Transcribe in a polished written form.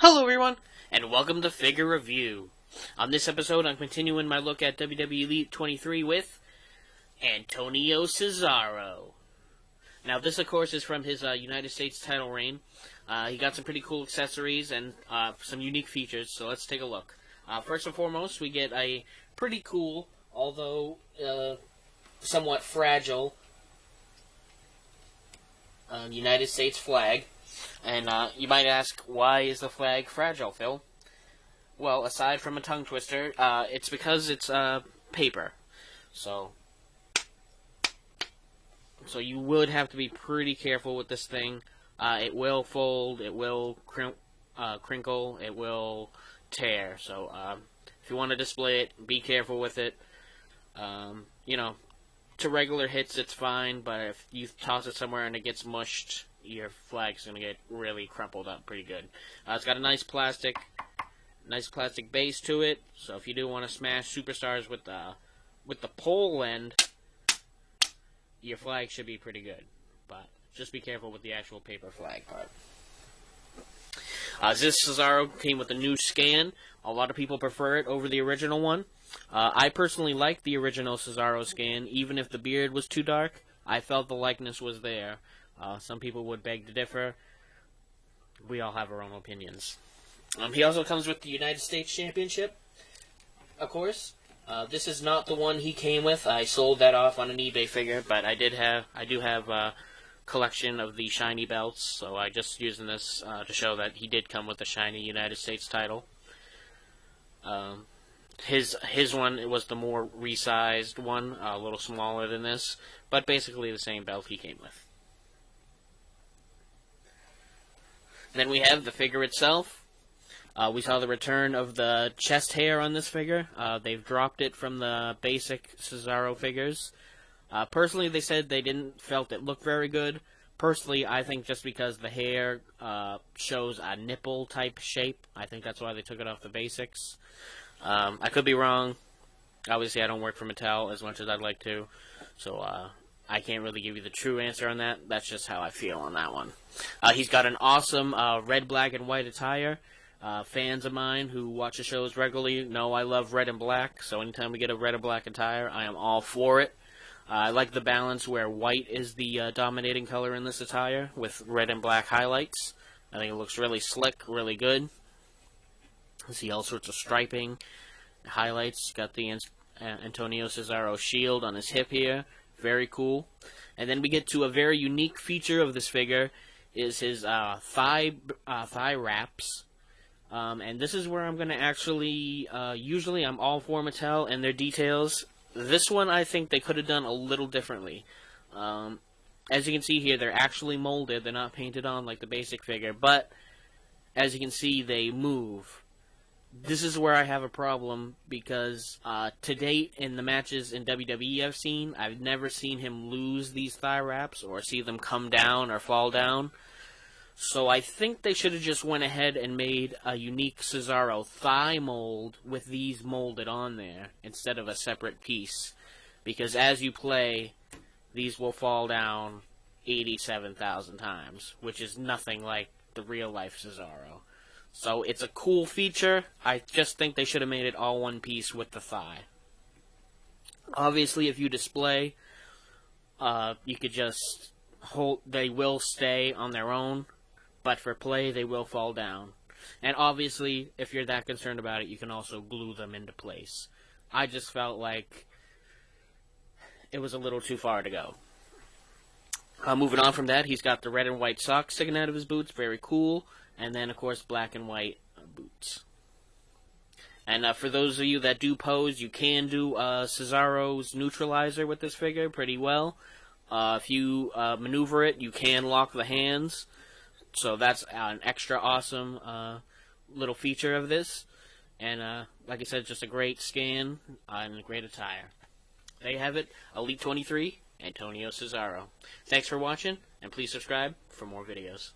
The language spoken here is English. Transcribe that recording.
Hello everyone, and welcome to Figure Review. On this episode, I'm continuing my look at WWE Elite 23 with Antonio Cesaro. Now this, of course, is from his United States title reign. He got some pretty cool accessories and some unique features, so let's take a look. First and foremost, we get a pretty cool, although somewhat fragile, United States flag. And you might ask, why is the flag fragile, Phil? Well, aside from a tongue twister, it's because it's paper. So you would have to be pretty careful with this thing. It will fold, it will crinkle, it will tear. So if you want to display it, be careful with it. To regular hits, it's fine, but if you toss it somewhere and it gets mushed, your flag's going to get really crumpled up pretty good. It's got a nice plastic base to it, so if you do want to smash superstars with the pole end, your flag should be pretty good. But just be careful with the actual paper flag part. This Cesaro came with a new scan. A lot of people prefer it over the original one. I personally like the original Cesaro scan, even if the beard was too dark. I felt the likeness was there. Some people would beg to differ. We all have our own opinions. He also comes with the United States Championship, of course. This is not the one he came with. I sold that off on an eBay figure, but I do have a collection of the shiny belts, so I just using this to show that he did come with a shiny United States title. His one was the more resized one, a little smaller than this, but basically the same belt he came with. Then we have the figure itself. We saw the return of the chest hair on this figure. They've dropped it from the basic Cesaro figures. Personally, they said they felt it looked very good. Personally, I think just because the hair shows a nipple type shape, I think that's why they took it off the basics. I could be wrong. Obviously, I don't work for Mattel as much as I'd like to, so I can't really give you the true answer on that. That's just how I feel on that one. He's got an awesome red, black, and white attire. Fans of mine who watch the shows regularly know I love red and black, so anytime we get a red and black attire, I am all for it. I like the balance where white is the dominating color in this attire, with red and black highlights. I think it looks really slick, really good. You see all sorts of striping, highlights. Got the Antonio Cesaro shield on his hip here. Very cool. And then we get to a very unique feature of this figure, is his thigh wraps. And this is where I'm going to actually, usually I'm all for Mattel and their details. This one I think they could have done a little differently. As you can see here, they're actually molded. They're not painted on like the basic figure. But, as you can see, they move. This is where I have a problem because to date in the matches in WWE I've never seen him lose these thigh wraps or see them come down or fall down. So I think they should have just went ahead and made a unique Cesaro thigh mold with these molded on there instead of a separate piece. Because as you play, these will fall down 87,000 times, which is nothing like the real life Cesaro. So it's a cool feature. I just think they should have made it all one piece with the thigh. Obviously, if you display, you could just hold. They will stay on their own, but for play, they will fall down. And obviously, if you're that concerned about it, you can also glue them into place. I just felt like it was a little too far to go. Moving on from that, he's got the red and white socks sticking out of his boots. Very cool. And then, of course, black and white boots. And for those of you that do pose, you can do Cesaro's neutralizer with this figure pretty well. If you maneuver it, you can lock the hands. So that's an extra awesome little feature of this. And like I said, just a great scan and a great attire. There you have it, Elite 23, Antonio Cesaro. Thanks for watching, and please subscribe for more videos.